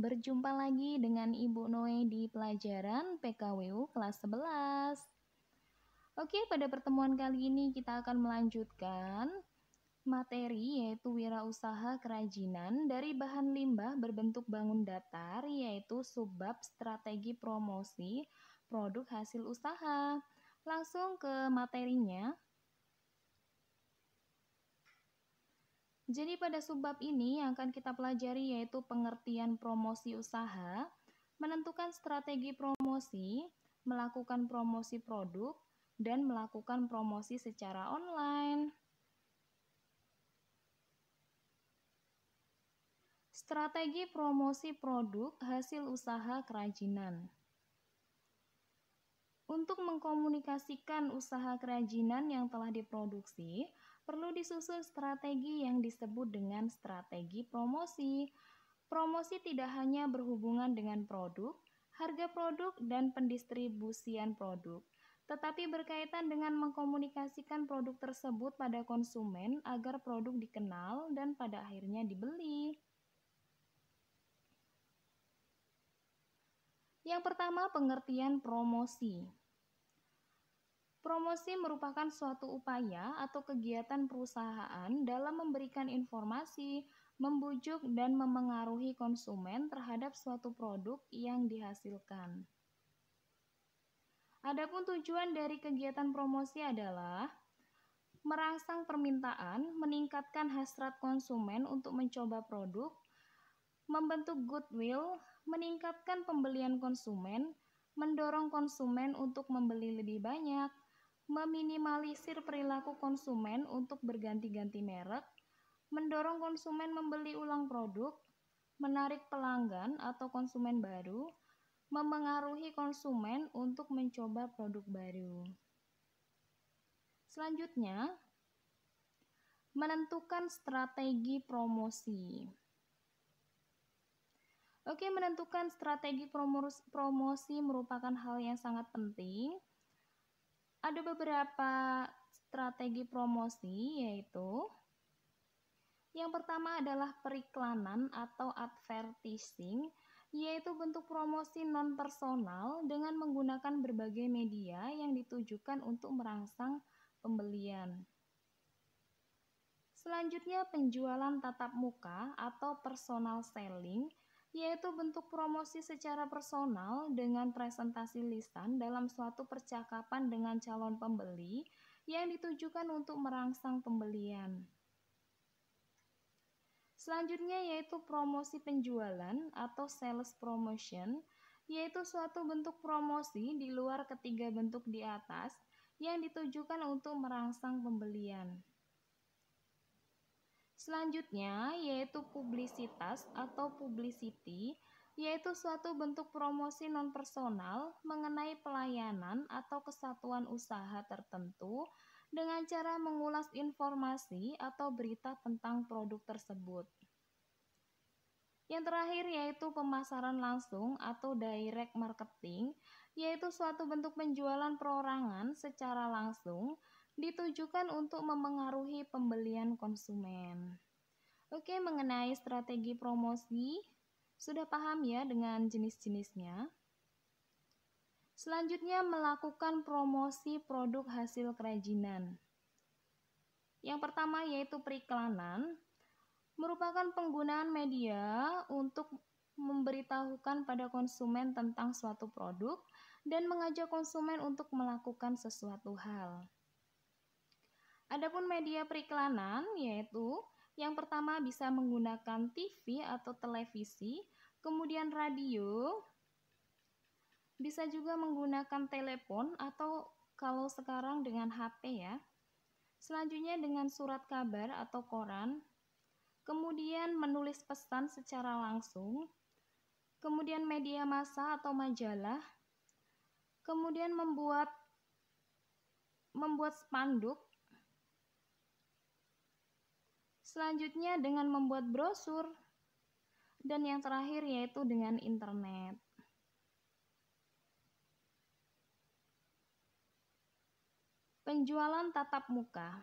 berjumpa lagi dengan Ibu Noe di pelajaran PKWU kelas 11. Oke, pada pertemuan kali ini kita akan melanjutkan materi yaitu wirausaha kerajinan dari bahan limbah berbentuk bangun datar, yaitu subbab strategi promosi produk hasil usaha. Langsung ke materinya. Jadi pada subbab ini yang akan kita pelajari yaitu pengertian promosi usaha, menentukan strategi promosi, melakukan promosi produk, dan melakukan promosi secara online. Strategi promosi produk hasil usaha kerajinan. Untuk mengkomunikasikan usaha kerajinan yang telah diproduksi, perlu disusun strategi yang disebut dengan strategi promosi. Promosi tidak hanya berhubungan dengan produk, harga produk, dan pendistribusian produk, tetapi berkaitan dengan mengkomunikasikan produk tersebut pada konsumen agar produk dikenal dan pada akhirnya dibeli. Yang pertama, pengertian promosi. Promosi merupakan suatu upaya atau kegiatan perusahaan dalam memberikan informasi, membujuk, dan memengaruhi konsumen terhadap suatu produk yang dihasilkan. Adapun tujuan dari kegiatan promosi adalah merangsang permintaan, meningkatkan hasrat konsumen untuk mencoba produk, membentuk goodwill, meningkatkan pembelian konsumen, mendorong konsumen untuk membeli lebih banyak, meminimalisir perilaku konsumen untuk berganti-ganti merek, mendorong konsumen membeli ulang produk, menarik pelanggan atau konsumen baru, memengaruhi konsumen untuk mencoba produk baru. Selanjutnya, menentukan strategi promosi. Oke, menentukan strategi promosi merupakan hal yang sangat penting. Ada beberapa strategi promosi, yaitu yang pertama adalah periklanan atau advertising, yaitu bentuk promosi non-personal dengan menggunakan berbagai media yang ditujukan untuk merangsang pembelian. Selanjutnya, penjualan tatap muka atau personal selling, yaitu bentuk promosi secara personal dengan presentasi lisan dalam suatu percakapan dengan calon pembeli yang ditujukan untuk merangsang pembelian. Selanjutnya yaitu promosi penjualan atau sales promotion, yaitu suatu bentuk promosi di luar ketiga bentuk di atas yang ditujukan untuk merangsang pembelian. Selanjutnya yaitu publisitas atau publicity, yaitu suatu bentuk promosi non-personal mengenai pelayanan atau kesatuan usaha tertentu dengan cara mengulas informasi atau berita tentang produk tersebut. Yang terakhir yaitu pemasaran langsung atau direct marketing, yaitu suatu bentuk penjualan perorangan secara langsung ditujukan untuk memengaruhi pembelian konsumen. Oke, mengenai strategi promosi, sudah paham ya dengan jenis-jenisnya? Selanjutnya, melakukan promosi produk hasil kerajinan. Yang pertama yaitu periklanan, merupakan penggunaan media untuk memberitahukan pada konsumen tentang suatu produk dan mengajak konsumen untuk melakukan sesuatu hal. Adapun media periklanan yaitu yang pertama bisa menggunakan TV atau televisi, kemudian radio, bisa juga menggunakan telepon atau kalau sekarang dengan HP ya. Selanjutnya dengan surat kabar atau koran, kemudian menulis pesan secara langsung, kemudian media massa atau majalah, kemudian membuat spanduk. Selanjutnya dengan membuat brosur, dan yang terakhir yaitu dengan internet. Penjualan tatap muka.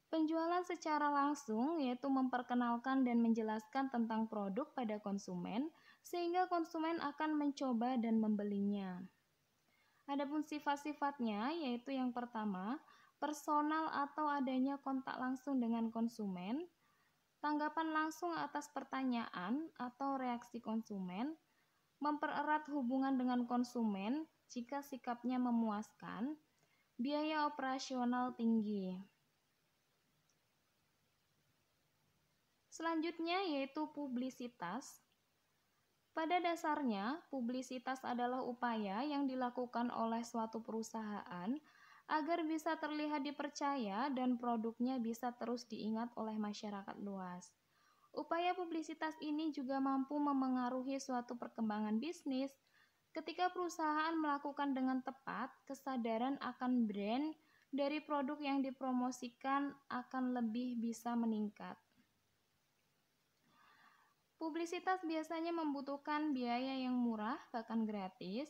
Penjualan secara langsung yaitu memperkenalkan dan menjelaskan tentang produk pada konsumen sehingga konsumen akan mencoba dan membelinya. Adapun sifat-sifatnya yaitu yang pertama, personal atau adanya kontak langsung dengan konsumen, tanggapan langsung atas pertanyaan atau reaksi konsumen, mempererat hubungan dengan konsumen jika sikapnya memuaskan, biaya operasional tinggi. Selanjutnya yaitu publisitas. Pada dasarnya, publisitas adalah upaya yang dilakukan oleh suatu perusahaan agar bisa terlihat dipercaya dan produknya bisa terus diingat oleh masyarakat luas. Upaya publisitas ini juga mampu memengaruhi suatu perkembangan bisnis. Ketika perusahaan melakukan dengan tepat, kesadaran akan brand dari produk yang dipromosikan akan lebih bisa meningkat. Publisitas biasanya membutuhkan biaya yang murah, bahkan gratis.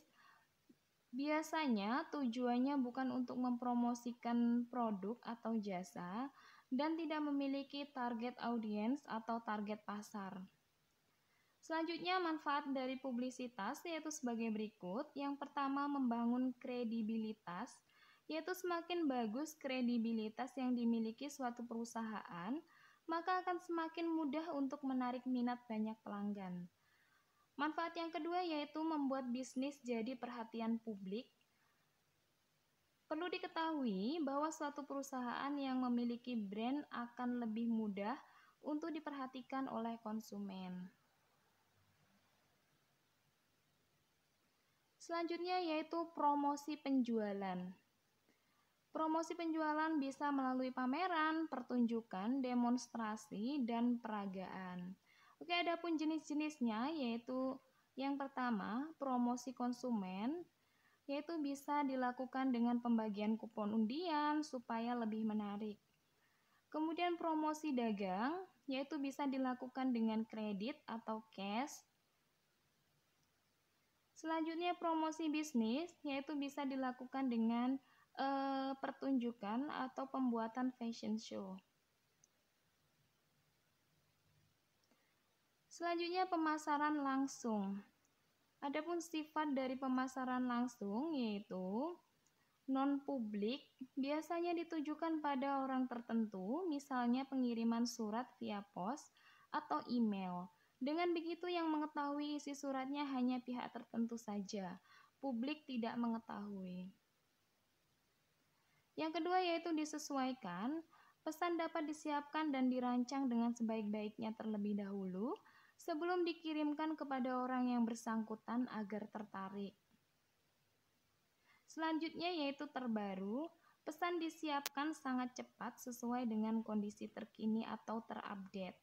Biasanya tujuannya bukan untuk mempromosikan produk atau jasa dan tidak memiliki target audiens atau target pasar. Selanjutnya, manfaat dari publisitas yaitu sebagai berikut. Yang pertama, membangun kredibilitas, yaitu semakin bagus kredibilitas yang dimiliki suatu perusahaan, maka akan semakin mudah untuk menarik minat banyak pelanggan. Manfaat yang kedua yaitu membuat bisnis jadi perhatian publik. Perlu diketahui bahwa suatu perusahaan yang memiliki brand akan lebih mudah untuk diperhatikan oleh konsumen. Selanjutnya yaitu promosi penjualan. Promosi penjualan bisa melalui pameran, pertunjukan, demonstrasi, dan peragaan. Oke, adapun jenis-jenisnya yaitu yang pertama, promosi konsumen, yaitu bisa dilakukan dengan pembagian kupon undian supaya lebih menarik. Kemudian promosi dagang, yaitu bisa dilakukan dengan kredit atau cash. Selanjutnya promosi bisnis, yaitu bisa dilakukan dengan pertunjukan atau pembuatan fashion show. Selanjutnya pemasaran langsung. Adapun sifat dari pemasaran langsung yaitu non-publik, biasanya ditujukan pada orang tertentu, misalnya pengiriman surat via pos atau email. Dengan begitu yang mengetahui isi suratnya hanya pihak tertentu saja, publik tidak mengetahui. Yang kedua yaitu disesuaikan, pesan dapat disiapkan dan dirancang dengan sebaik-baiknya terlebih dahulu sebelum dikirimkan kepada orang yang bersangkutan agar tertarik. Selanjutnya yaitu terbaru, pesan disiapkan sangat cepat sesuai dengan kondisi terkini atau terupdate.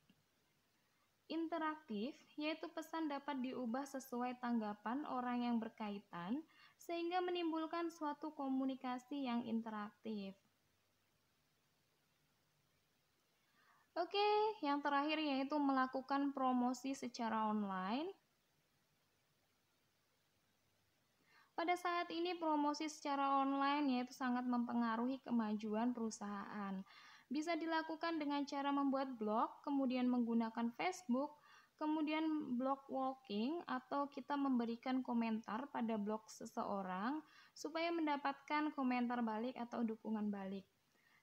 Interaktif, yaitu pesan dapat diubah sesuai tanggapan orang yang berkaitan sehingga menimbulkan suatu komunikasi yang interaktif. Oke, yang terakhir yaitu melakukan promosi secara online. Pada saat ini promosi secara online yaitu sangat mempengaruhi kemajuan perusahaan. Bisa dilakukan dengan cara membuat blog, kemudian menggunakan Facebook, kemudian blog walking atau kita memberikan komentar pada blog seseorang supaya mendapatkan komentar balik atau dukungan balik.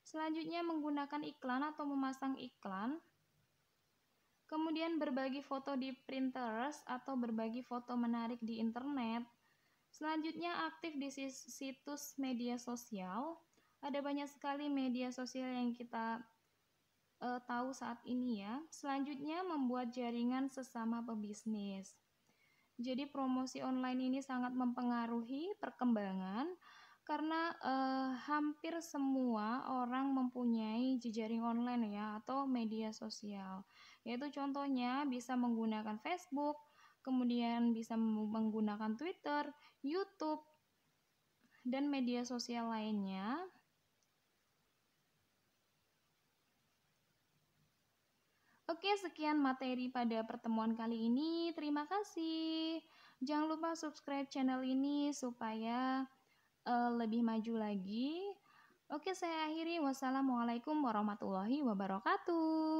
Selanjutnya menggunakan iklan atau memasang iklan. Kemudian berbagi foto di Pinterest atau berbagi foto menarik di internet. Selanjutnya aktif di situs media sosial. Ada banyak sekali media sosial yang kita tahu saat ini ya. Selanjutnya membuat jaringan sesama pebisnis. Jadi promosi online ini sangat mempengaruhi perkembangan karena hampir semua orang mempunyai jejaring online ya atau media sosial. Yaitu contohnya bisa menggunakan Facebook, kemudian bisa menggunakan Twitter, YouTube, dan media sosial lainnya. Oke, sekian materi pada pertemuan kali ini. Terima kasih. Jangan lupa subscribe channel ini supaya lebih maju lagi. Oke, saya akhiri. Wassalamualaikum warahmatullahi wabarakatuh.